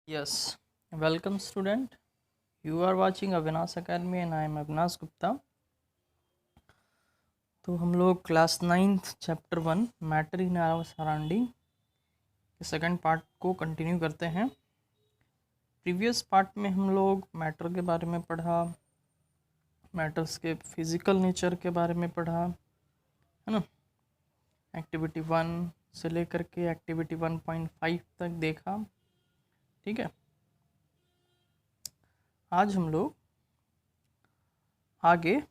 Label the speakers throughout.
Speaker 1: Yes, welcome student. You are watching Avinash Academy and I am Avinash Gupta. तो हम लोग class 9th chapter 1 matter in our surrounding के second part को continue करते हैं। Previous part में हम लोग मैटर के बारे में पढ़ा, मैटर्स के फिजिकल नेचर के बारे में पढ़ा, है ना। एक्टिविटी 1 से लेकर के एक्टिविटी 1.5 तक देखा, ठीक है। आज हम लोग आगे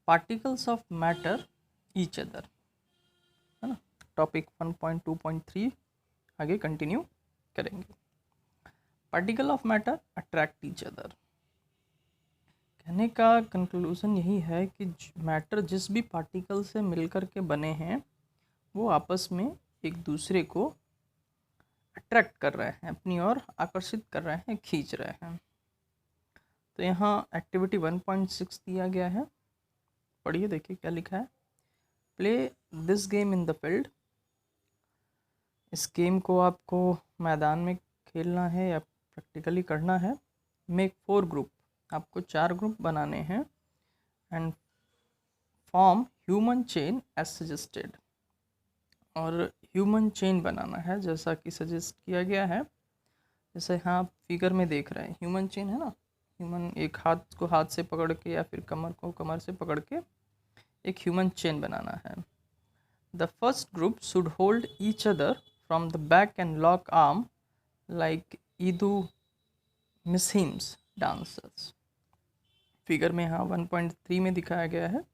Speaker 1: particles of matter each other, है ना, टॉपिक 1.2.3 आगे कंटिन्यू करेंगे। Particle of matter attract each other, कहने का कंक्लूजन यही है कि मैटर जिस भी पार्टिकल से मिलकर के बने हैं वो आपस में एक दूसरे को अट्रैक्ट कर रहे हैं, अपनी ओर आकर्षित कर रहे हैं, खींच रहे हैं। तो यहाँ एक्टिविटी 1.6 दिया गया है, पढ़िए, देखिए क्या लिखा है। Play this game in the field, इस गेम को आपको मैदान में खेलना है या प्रैक्टिकली करना है। मेक 4 ग्रुप, आपको 4 ग्रुप बनाने हैं। And form human chain as suggested, और ह्यूमन चेन बनाना है जैसा कि सजेस्ट किया गया है। जैसे यहाँ आप फिगर में देख रहे हैं ह्यूमन चेन है ना, ह्यूमन एक हाथ को हाथ से पकड़ के या फिर कमर को कमर से पकड़ के एक ह्यूमन चेन बनाना है। The first group should hold each other from the back and lock arm like ईदू मिसहिम्स डांसर्स। फिगर में यहाँ 1.3 में दिखाया गया है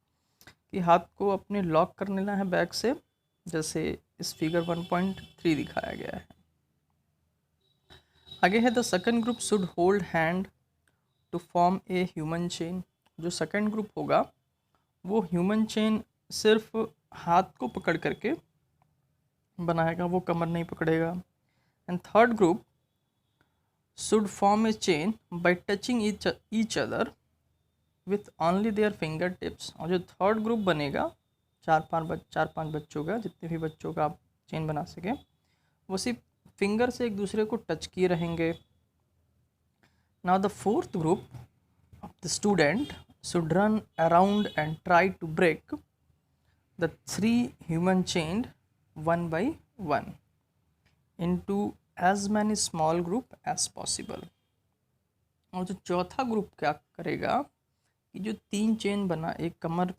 Speaker 1: कि हाथ को अपने लॉक कर लेना है बैक से, जैसे इस फिगर 1.3 दिखाया गया है। आगे है the second group should hold hand to form a human chain. जो सेकंड ग्रुप होगा वो ह्यूमन चेन सिर्फ हाथ को पकड़ करके बनाएगा, वो कमर नहीं पकड़ेगा। And third group should form a chain by touching each other with only their finger tips. और जो थर्ड ग्रुप बनेगा, चार पांच बच्चों का, जितने भी बच्चों का आप चेन बना सकें, वो सिर्फ फिंगर से एक दूसरे को टच किए रहेंगे। Now the fourth group of the student should run around and try to break the 3 human chained one by one into as many small group as possible। और जो चौथा ग्रुप क्या करेगा कि जो 3 चेन बना, एक कमर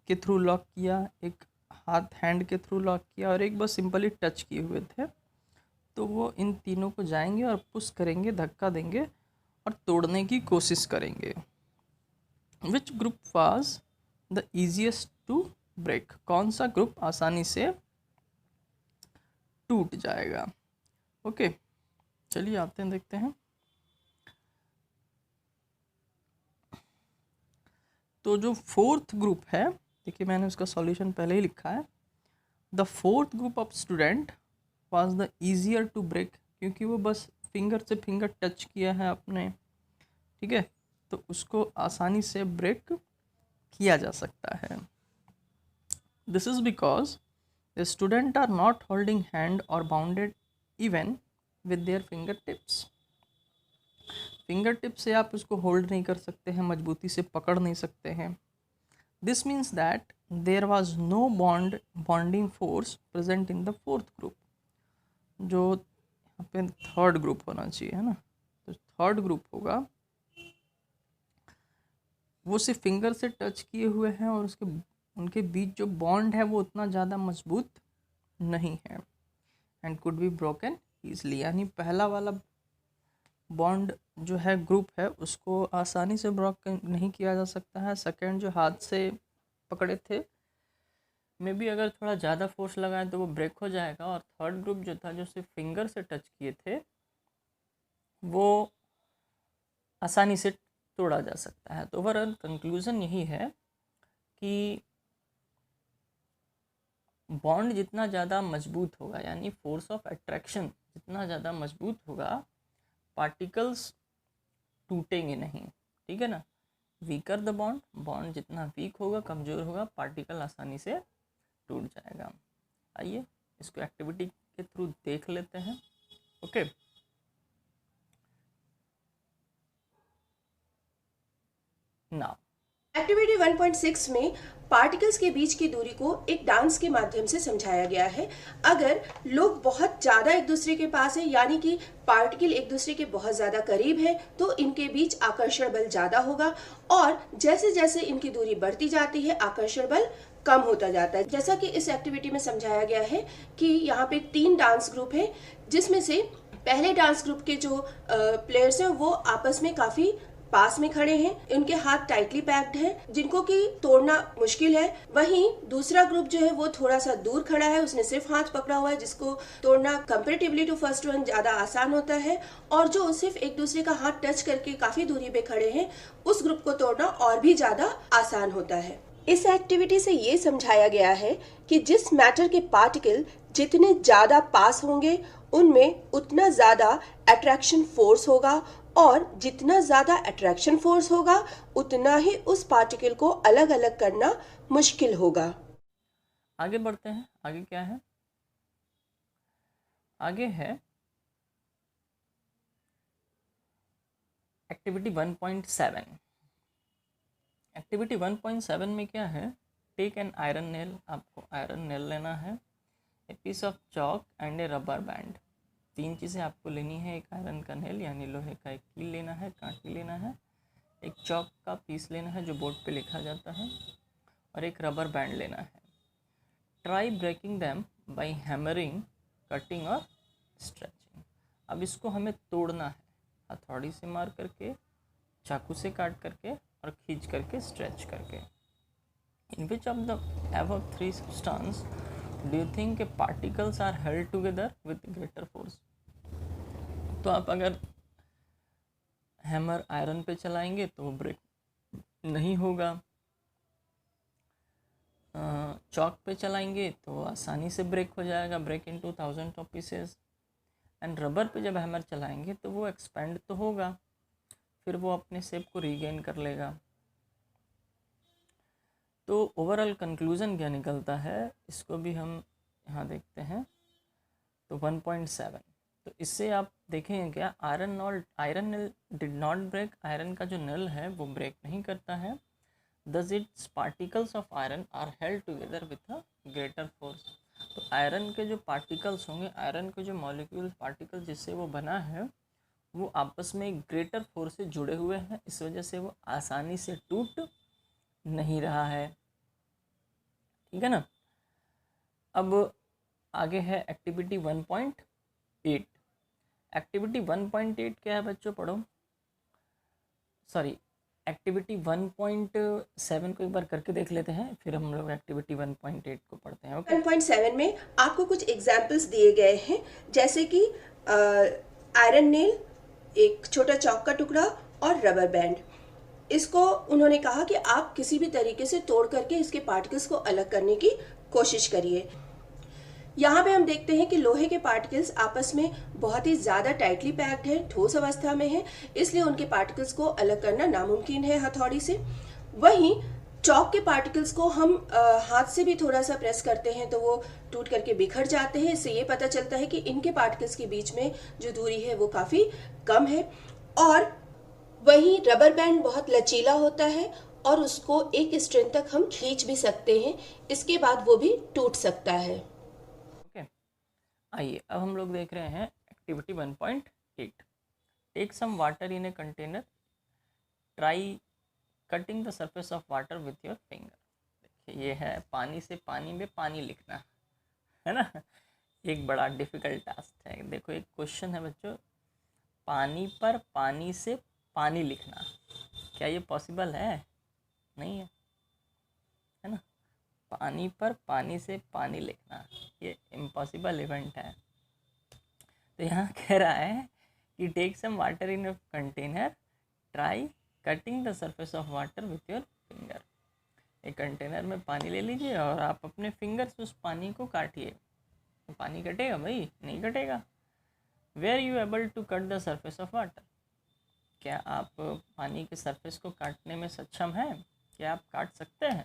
Speaker 1: के थ्रू लॉक किया, एक हाथ हैंड के थ्रू लॉक किया और एक बस सिंपली टच किए हुए थे, तो वो इन तीनों को जाएंगे और पुश करेंगे, धक्का देंगे और तोड़ने की कोशिश करेंगे। Which group was the easiest to break, कौन सा ग्रुप आसानी से टूट जाएगा। ओके, चलिए आते हैं, देखते हैं। तो जो फोर्थ ग्रुप है, देखिए मैंने उसका सॉल्यूशन पहले ही लिखा है। The fourth group of student was the easier to break, क्योंकि वो बस फिंगर से फिंगर टच किया है अपने, ठीक है, तो उसको आसानी से ब्रेक किया जा सकता है। This is because the student are not holding hand और bounded even with their finger tips. Finger tip से आप उसको होल्ड नहीं कर सकते हैं, मजबूती से पकड़ नहीं सकते हैं। This means that there was no bonding force present in the fourth group. जो यहाँ पे थर्ड ग्रुप होना चाहिए, है ना, तो थर्ड ग्रुप होगा वो सिर्फ फिंगर से टच किए हुए हैं और उनके बीच जो बॉन्ड है वो उतना ज़्यादा मजबूत नहीं है। And could be broken easily, यानी पहला वाला बॉन्ड जो है, ग्रुप है, उसको आसानी से ब्रेक नहीं किया जा सकता है। सेकंड जो हाथ से पकड़े थे, में भी अगर थोड़ा ज़्यादा फोर्स लगाए तो वो ब्रेक हो जाएगा। और थर्ड ग्रुप जो था, जो सिर्फ फिंगर से टच किए थे, वो आसानी से तोड़ा जा सकता है। तो ओवरऑल कंक्लूजन यही है कि बॉन्ड जितना ज़्यादा मजबूत होगा, यानी फोर्स ऑफ अट्रैक्शन जितना ज़्यादा मजबूत होगा, पार्टिकल्स टूटेंगे नहीं, ठीक है ना। वीकर द बॉन्ड, बॉन्ड जितना वीक होगा, कमज़ोर होगा, पार्टिकल आसानी से टूट जाएगा। आइए इसको एक्टिविटी के थ्रू देख लेते हैं। ओके, नाउ
Speaker 2: एक्टिविटी 1.6 में पार्टिकल्स के बीच की दूरी को एक डांस के माध्यम से समझाया गया है। अगर लोग बहुत ज़्यादा एक दूसरे के पास है, यानी कि पार्टिकल एक दूसरे के बहुत ज़्यादा करीब है, तो इनके बीच आकर्षण बल ज़्यादा होगा, और जैसे जैसे इनकी दूरी बढ़ती जाती है आकर्षण बल कम होता जाता है। जैसा कि इस एक्टिविटी में समझाया गया है कि यहाँ पे 3 डांस ग्रुप है, जिसमें से पहले डांस ग्रुप के जो प्लेयर्स हैं वो आपस में काफ़ी पास में खड़े हैं, उनके हाथ टाइटली पैक्ड हैं, जिनको कि तोड़ना मुश्किल है। वहीं दूसरा ग्रुप जो है वो थोड़ा सा दूर खड़ा है, उसने सिर्फ हाथ पकड़ा हुआ है, जिसको तोड़ना कंपेरेटिवली टू फर्स्ट वन ज्यादा आसान होता है। और जो सिर्फ एक दूसरे का हाथ टच करके काफी दूरी पे खड़े हैं, उस ग्रुप को तोड़ना और भी ज्यादा आसान होता है। इस एक्टिविटी से ये समझाया गया है कि जिस मैटर के पार्टिकल जितने ज्यादा पास होंगे उनमें उतना ज्यादा अट्रैक्शन फोर्स होगा, और जितना ज्यादा अट्रैक्शन फोर्स होगा उतना ही उस पार्टिकल को अलग अलग करना मुश्किल होगा।
Speaker 1: आगे बढ़ते हैं। आगे क्या है? आगे है एक्टिविटी 1.7। एक्टिविटी 1.7 में क्या है? Take an iron nail. आपको आयरन नेल लेना है, a piece of chalk and a rubber band. 3 चीज़ें आपको लेनी है। एक आयरन का नेल यानी लोहे का एक कील लेना है, कांटी लेना है, एक चॉक का पीस लेना है जो बोर्ड पे लिखा जाता है, और एक रबर बैंड लेना है। Try breaking them by hammering, cutting और स्ट्रेचिंग। अब इसको हमें तोड़ना है, हथौड़ी से मार करके, चाकू से काट करके और खींच करके, स्ट्रेच करके। In which of the above 3 substance do you think particles are held together with greater force? तो आप अगर हैमर आयरन पे चलाएंगे तो वो ब्रेक नहीं होगा, चॉक पे चलाएंगे तो आसानी से ब्रेक हो जाएगा, break into 1000 of pieces. And rubber पे जब हैमर चलाएंगे तो वो एक्सपेंड तो होगा, फिर वो अपने शेप को रीगेन कर लेगा। तो ओवरऑल कंक्लूजन क्या निकलता है, इसको भी हम यहाँ देखते हैं। तो 1.7, तो इससे आप देखेंगे क्या, iron nail did not break. Iron का जो नेल है वो ब्रेक नहीं करता है। Thus its particles of iron are held together with a greater force। तो आयरन के जो पार्टिकल्स होंगे, आयरन के जो मॉलिक्यूल्स पार्टिकल जिससे वो बना है, वो आपस में एक ग्रेटर फोर्स से जुड़े हुए हैं, इस वजह से वो आसानी से टूट नहीं रहा है। ठीक है ना। अब आगे है एक्टिविटी 1.8। एक्टिविटी 1.8 क्या है बच्चों, पढ़ो। सॉरी, एक्टिविटी 1.7 को एक बार करके देख लेते हैं, फिर हम लोग एक्टिविटी 1.8 को पढ़ते हैं। ओके।
Speaker 2: 1.7 में आपको कुछ एग्जाम्पल्स दिए गए हैं, जैसे कि आयरन नेल, एक छोटा चौक का टुकड़ा और रबर बैंड। इसको उन्होंने कहा कि आप किसी भी तरीके से तोड़ करके इसके पार्टिकल्स को अलग करने की कोशिश करिए। यहाँ पे हम देखते हैं कि लोहे के पार्टिकल्स आपस में बहुत ही ज़्यादा टाइटली पैक्ड है, ठोस अवस्था में है, इसलिए उनके पार्टिकल्स को अलग करना नामुमकिन है हथौड़ी से। वहीं चॉक के पार्टिकल्स को हम हाथ से भी थोड़ा सा प्रेस करते हैं तो वो टूट करके बिखर जाते हैं। इससे ये पता चलता है कि इनके पार्टिकल्स के बीच में जो दूरी है वो काफ़ी कम है। और वहीं रबर बैंड बहुत लचीला होता है और उसको एक स्ट्रेंथ तक हम खींच भी सकते हैं, इसके बाद वो भी टूट सकता है।
Speaker 1: ओके, आइए अब हम लोग देख रहे हैं activity 1.8। Take some water in a container, try cutting the surface of water with your finger. देखिए ये है पानी से पानी में पानी लिखना, है ना। एक बड़ा डिफिकल्ट टास्क है। देखो एक क्वेश्चन है बच्चों, पानी पर पानी से पानी लिखना, क्या ये पॉसिबल है? नहीं है, है ना। पानी पर पानी से पानी लिखना ये इम्पॉसिबल इवेंट है। तो यहाँ कह रहा है कि take some water in a container, try cutting the surface of water with your finger. एक कंटेनर में पानी ले लीजिए और आप अपने फिंगर से उस पानी को काटिए। तो पानी कटेगा भाई? नहीं कटेगा। Were you able to cut the surface of water, क्या आप पानी के सरफेस को काटने में सक्षम हैं? क्या आप काट सकते हैं?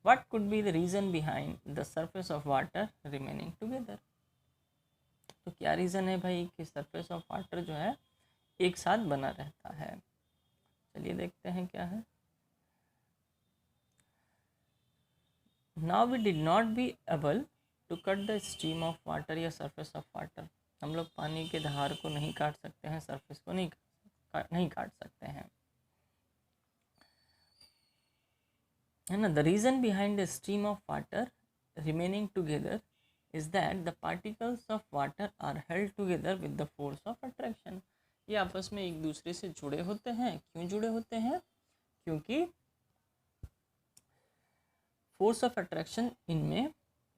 Speaker 1: What could be the reason behind the surface of water remaining together. तो क्या रीज़न है भाई कि सरफेस ऑफ वाटर जो है एक साथ बना रहता है? चलिए देखते हैं क्या है। Now we did not be able to cut the stream of water या सरफेस ऑफ वाटर। हम लोग पानी के धार को नहीं काट सकते हैं, सरफेस को नहीं काट सकते हैं, है ना। The reason behind the stream of water remaining together is that the particles of water are held together with the force of attraction. ये आपस में एक दूसरे से जुड़े होते हैं। क्यों जुड़े होते हैं? क्योंकि फोर्स ऑफ अट्रैक्शन इनमें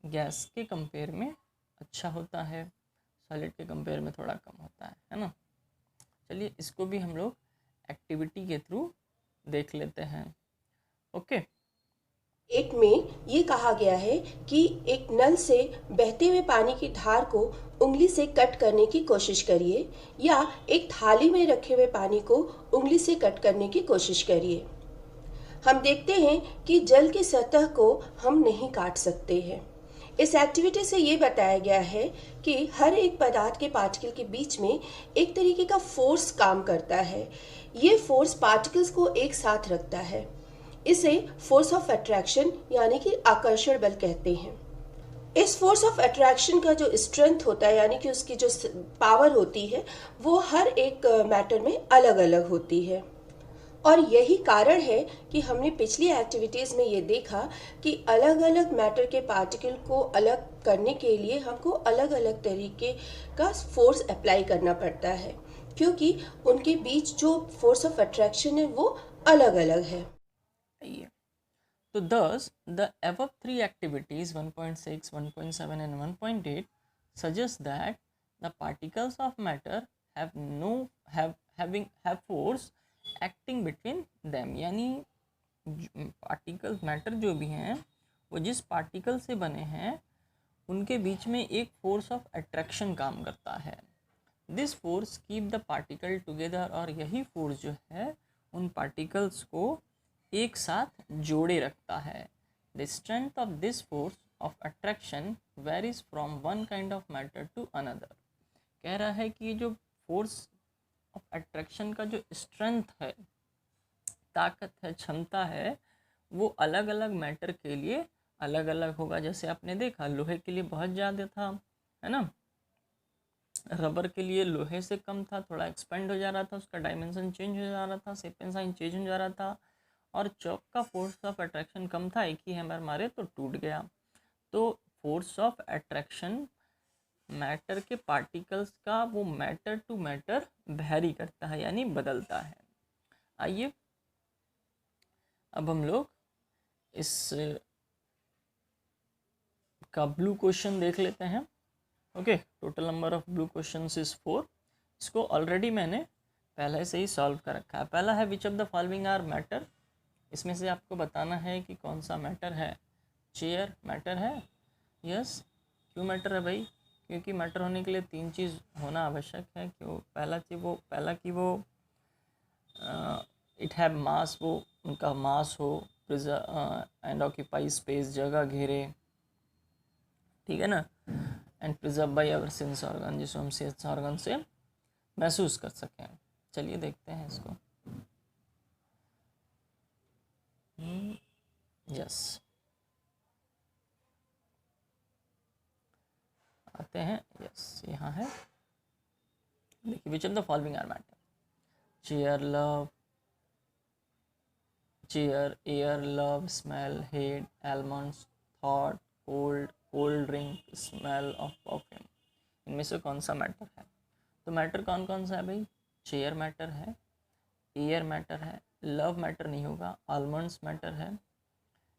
Speaker 1: गैस के कंपेयर में अच्छा होता है, सॉलिड के कंपेयर में थोड़ा कम होता है ना। चलिए इसको भी हम लोग एक्टिविटी के थ्रू देख लेते हैं। ओके।
Speaker 2: एक में ये कहा गया है कि एक नल से बहते हुए पानी की धार को उंगली से कट करने की कोशिश करिए या एक थाली में रखे हुए पानी को उंगली से कट करने की कोशिश करिए। हम देखते हैं कि जल की सतह को हम नहीं काट सकते हैं। इस एक्टिविटी से ये बताया गया है कि हर एक पदार्थ के पार्टिकल के बीच में एक तरीके का फोर्स काम करता है। ये फोर्स पार्टिकल्स को एक साथ रखता है। इसे फोर्स ऑफ अट्रैक्शन यानी कि आकर्षण बल कहते हैं। इस फोर्स ऑफ अट्रैक्शन का जो स्ट्रेंथ होता है यानी कि उसकी जो पावर होती है वो हर एक मैटर में अलग अलग होती है। और यही कारण है कि हमने पिछली एक्टिविटीज़ में ये देखा कि अलग अलग मैटर के पार्टिकल को अलग करने के लिए हमको अलग अलग तरीके का फोर्स अप्लाई करना पड़ता है, क्योंकि उनके बीच जो फोर्स ऑफ अट्रैक्शन है वो अलग अलग है।
Speaker 1: तो thus the above three activities 1.6, 1.7 and 1.8 suggest that the particles of matter have force acting between them। यानी पार्टिकल्स मैटर जो भी हैं वो जिस पार्टिकल से बने हैं उनके बीच में एक फोर्स ऑफ अट्रैक्शन काम करता है। This force keep the particle together. और यही फोर्स जो है उन पार्टिकल्स को एक साथ जोड़े रखता है। The strength of this force of attraction varies from one kind of matter to another. कह रहा है कि जो फोर्स ऑफ अट्रैक्शन का जो स्ट्रेंथ है, ताकत है, क्षमता है, वो अलग अलग मैटर के लिए अलग अलग होगा। जैसे आपने देखा लोहे के लिए बहुत ज़्यादा था, है ना। रबर के लिए लोहे से कम था, थोड़ा एक्सपेंड हो जा रहा था, उसका डायमेंशन चेंज हो जा रहा था, शेप एंड साइन चेंज हो जा रहा था। और चौक का फोर्स ऑफ अट्रैक्शन कम था, एक ही हैमर मारे तो टूट गया। तो फोर्स ऑफ अट्रैक्शन मैटर के पार्टिकल्स का वो मैटर टू मैटर वैरी करता है, यानी बदलता है। आइए अब हम लोग इस का ब्लू क्वेश्चन देख लेते हैं। Okay, total number of blue questions is 4। इसको ऑलरेडी मैंने पहले से ही सॉल्व कर रखा है। पहला है which of the following are matter. इसमें से आपको बताना है कि कौन सा मैटर है। चेयर मैटर है, यस। क्यों मैटर है भाई? क्योंकि मैटर होने के लिए तीन चीज़ होना आवश्यक है। क्यों? पहला कि वो इट हैव मास, वो उनका मास हो, एंड ऑक्यूपाई स्पेस, जगह घेरे, ठीक है ना। And preserve by our sense organ, जिसको हम सेंस ऑर्गन से महसूस कर सकें। चलिए देखते हैं इसको। यस, आते हैं। यस, यहाँ है, देखिए which of the following are matter. Chair, love, chair, air, love, smell, hate, almonds, thought, cold drink, smell of perfume. इनमें से कौन सा मैटर है? तो मैटर कौन कौन सा है भाई? चेयर मैटर है, एयर मैटर है, लव मैटर नहीं होगा, आलमंड्स मैटर है,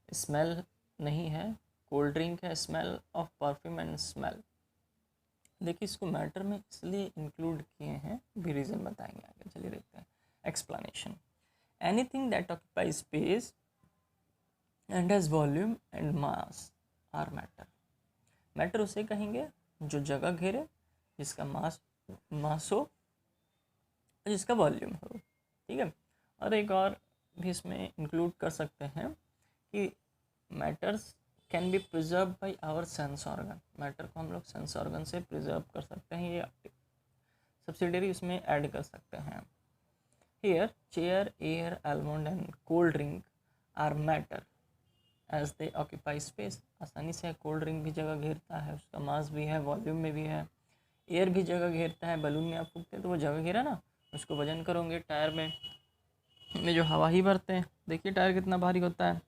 Speaker 1: स्मेल नहीं है, कोल्ड ड्रिंक है, smell of perfume and smell. देखिए इसको मैटर में इसलिए इंक्लूड किए हैं, भी रीज़न बताएंगे आगे। चलिए देखते हैं explanation. Anything that occupy space and has volume and mass are matter. Matter उसे कहेंगे जो जगह घेरे, जिसका मास हो, जिसका वॉल्यूम हो, ठीक है। और एक और भी इसमें इंक्लूड कर सकते हैं कि matters can be preserve by our sense organ. Matter को हम लोग सेंस ऑर्गन से प्रिजर्व कर सकते हैं, ये सब्सिडरी उसमें ऐड कर सकते हैं। Here chair, air, almond and cold drink are matter. As they occupy space, आसानी से कोल्ड ड्रिंक भी जगह घेरता है, उसका मास भी है, वॉल्यूम में भी है। एयर भी जगह घेरता है, बलून में आप फूकते हैं तो वो जगह घेरा ना, उसको वजन करोगे टायर में जो हवा ही भरते हैं, देखिए टायर कितना भारी होता है।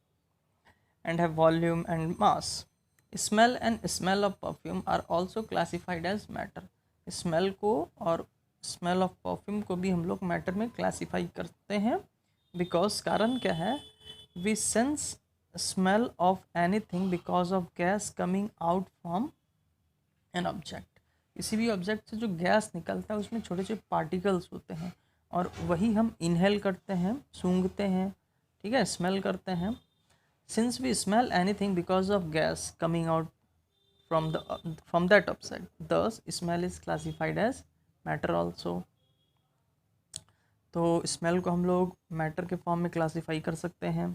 Speaker 1: And have volume and mass. Smell and smell of perfume are also classified as matter. Smell को और स्मेल ऑफ परफ्यूम को भी हम लोग मैटर में क्लासीफाई करते हैं, बिकॉज कारण क्या है, we sense smell of anything because of gas coming out from an object. किसी भी ऑब्जेक्ट से जो गैस निकलता है उसमें छोटे छोटे पार्टिकल्स होते हैं और वही हम इनहेल करते हैं, सूंघते हैं, ठीक है, स्मेल करते हैं। Since we smell anything because of gas coming out from that object, thus smell is classified as matter also। तो स्मेल को हम लोग मैटर के फॉर्म में क्लासीफाई कर सकते हैं।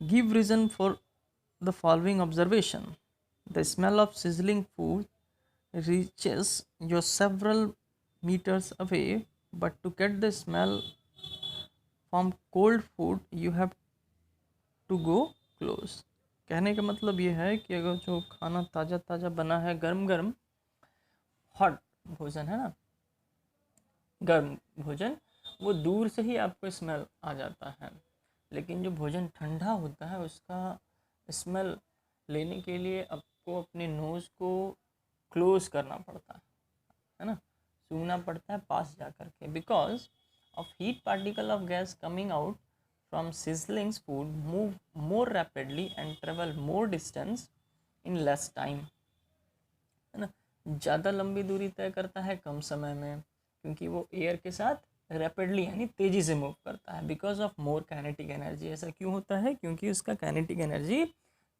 Speaker 1: Give reason for the following observation. The smell of sizzling food reaches you several meters away, but to get the smell from cold food you have to go close। कहने का मतलब ये है कि अगर जो खाना ताज़ा ताज़ा बना है, गर्म गर्म हॉट भोजन है ना, गर्म भोजन, वो दूर से ही आपको स्मेल आ जाता है। लेकिन जो भोजन ठंडा होता है उसका स्मेल लेने के लिए आपको अपने नोज़ को क्लोज करना पड़ता है ना, सूंघना पड़ता है पास जा कर के, because of heat particle of gas coming out from sizzling food move more rapidly and travel more distance in less time, है ना, ज़्यादा लंबी दूरी तय करता है कम समय में, क्योंकि वो एयर के साथ रैपिडली यानी तेज़ी से मूव करता है, because of more kinetic energy. ऐसा क्यों होता है, क्योंकि उसका काइनेटिक एनर्जी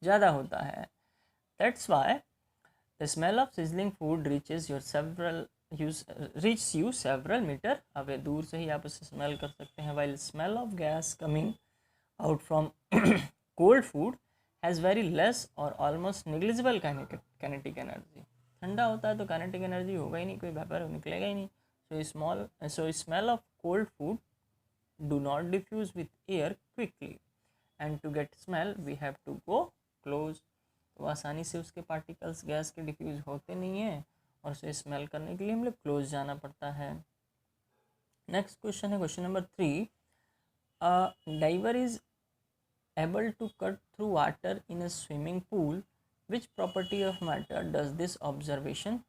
Speaker 1: ज़्यादा होता है। That's why the smell of sizzling food reaches you several meter away। दूर से ही आप उसे स्मेल कर सकते हैं। while smell of gas coming out from cold food has very less or almost negligible kinetic energy। ठंडा होता है तो kinetic energy होगा ही नहीं, कोई वेपर निकलेगा ही नहीं। so smell of cold food do not diffuse with air quickly, and to get smell we have to go close। तो आसानी से उसके पार्टिकल्स गैस के डिफ्यूज होते नहीं हैं और उसे स्मेल करने के लिए हम लोग क्लोज जाना पड़ता है। नेक्स्ट क्वेश्चन है question number 3। Diver is able to cut through water in a swimming pool, which property of matter does this observation.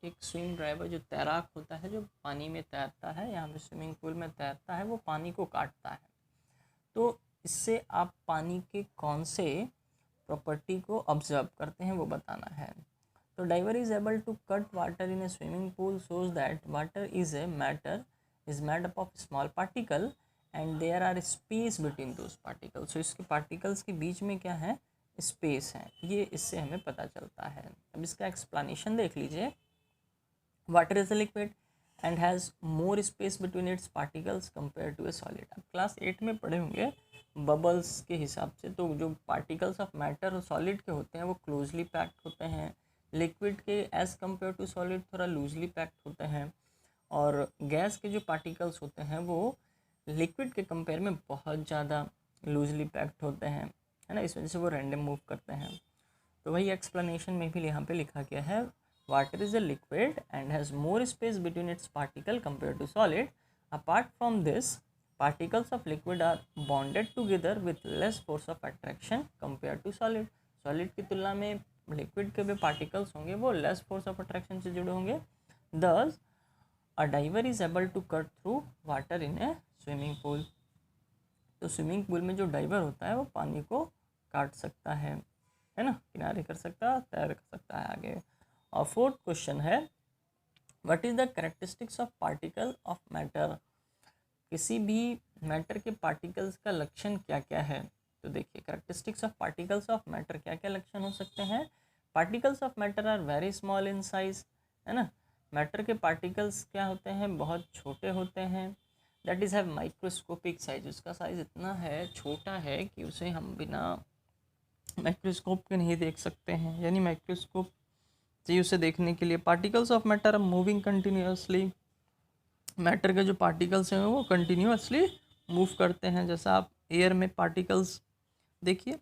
Speaker 1: एक स्विम ड्राइवर जो तैराक होता है, जो पानी में तैरता है, यहाँ पे स्विमिंग पूल में तैरता है, वो पानी को काटता है। तो इससे आप पानी के कौन से प्रॉपर्टी को ऑब्जर्व करते हैं वो बताना है। तो diver is able to cut water in a swimming pool shows that water is a matter is made up of small particle and there are space between those particles. So इसके particles के बीच में क्या है, space है, ये इससे हमें पता चलता है। अब इसका एक्सप्लेनेशन देख लीजिए। Water is a liquid and has more space between its particles compare to a solid. आप क्लास 8 में पढ़े होंगे बबल्स के हिसाब से। तो जो पार्टिकल्स ऑफ मैटर और सॉलिड के होते हैं वो क्लोजली पैक्ड होते हैं, लिक्विड के एज़ कम्पेयर टू सॉलिड थोड़ा लूजली पैक्ड होते हैं, और गैस के जो पार्टिकल्स होते हैं वो लिक्विड के कंपेयर में बहुत ज़्यादा लूजली पैक्ड होते हैं, है ना, इस वजह से वो रैंडम मूव करते हैं। तो वही एक्सप्लेनेशन में भी यहाँ पे लिखा गया है, water is a liquid and has more space between its particle compare to solid. Apart from this particles of liquid are bonded together with less force of attraction compared to solid। solid की तुलना में liquid के भी particles होंगे वो less force of attraction से जुड़े होंगे। thus a diver is able to cut through water in a swimming pool। तो स्विमिंग पूल में जो डाइवर होता है वो पानी को काट सकता है ना, किनारे कर सकता है, तैर कर सकता है आगे। और फोर्थ क्वेश्चन है, what is the characteristics of particle of matter. किसी भी मैटर के पार्टिकल्स का लक्षण क्या क्या है। तो देखिए, characteristics of particles of matter, क्या क्या लक्षण हो सकते हैं। Particles of matter are very small in size, है ना, मैटर के पार्टिकल्स क्या होते हैं, बहुत छोटे होते हैं। That is have microscopic size, उसका साइज इतना है, छोटा है कि उसे हम बिना माइक्रोस्कोप के नहीं देख सकते हैं, यानी माइक्रोस्कोप चाहिए उसे देखने के लिए। Particles of matter are moving continuously, matter के जो पार्टिकल्स हैं वो कंटिन्यूसली मूव करते हैं। जैसा आप एयर में पार्टिकल्स देखिए,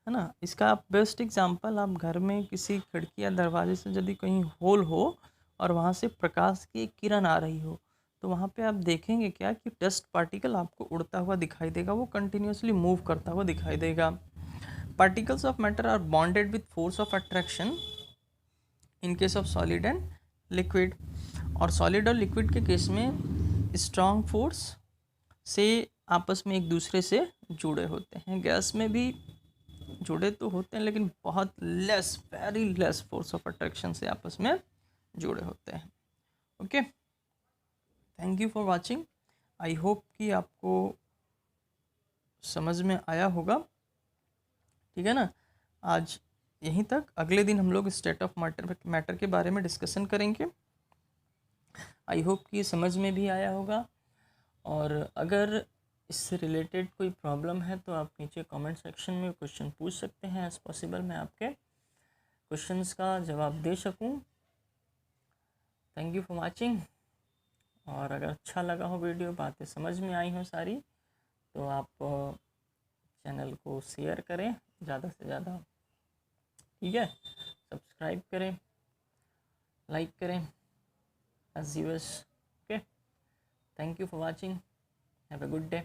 Speaker 1: है ना। इसका आप बेस्ट एग्जांपल, आप घर में किसी खिड़की या दरवाजे से यदि कहीं होल हो और वहाँ से प्रकाश की एक किरण आ रही हो, तो वहाँ पे आप देखेंगे क्या कि डस्ट पार्टिकल आपको उड़ता हुआ दिखाई देगा, वो कंटिन्यूसली मूव करता हुआ दिखाई देगा। Particles of matter are bonded with force of attraction in case of solid and liquid. और सॉलिड और लिक्विड के केस में स्ट्रॉन्ग फोर्स से आपस में एक दूसरे से जुड़े होते हैं। गैस में भी जुड़े तो होते हैं लेकिन बहुत less, very less force of attraction से आपस में जुड़े होते हैं। Okay, thank you for watching. I hope कि आपको समझ में आया होगा। ठीक है ना, आज यहीं तक। अगले दिन हम लोग स्टेट ऑफ मैटर के बारे में डिस्कशन करेंगे। आई होप कि समझ में भी आया होगा। और अगर इससे रिलेटेड कोई प्रॉब्लम है तो आप नीचे कमेंट सेक्शन में क्वेश्चन पूछ सकते हैं। एज पॉसिबल मैं आपके क्वेश्चंस का जवाब दे सकूं। Thank you for watching. और अगर अच्छा लगा हो वीडियो, बातें समझ में आई हो सारी, तो आप चैनल को शेयर करें ज़्यादा से ज़्यादा। ठीक है, सब्सक्राइब करें, लाइक करें as viewers. Okay, thank you for watching. Have a good day.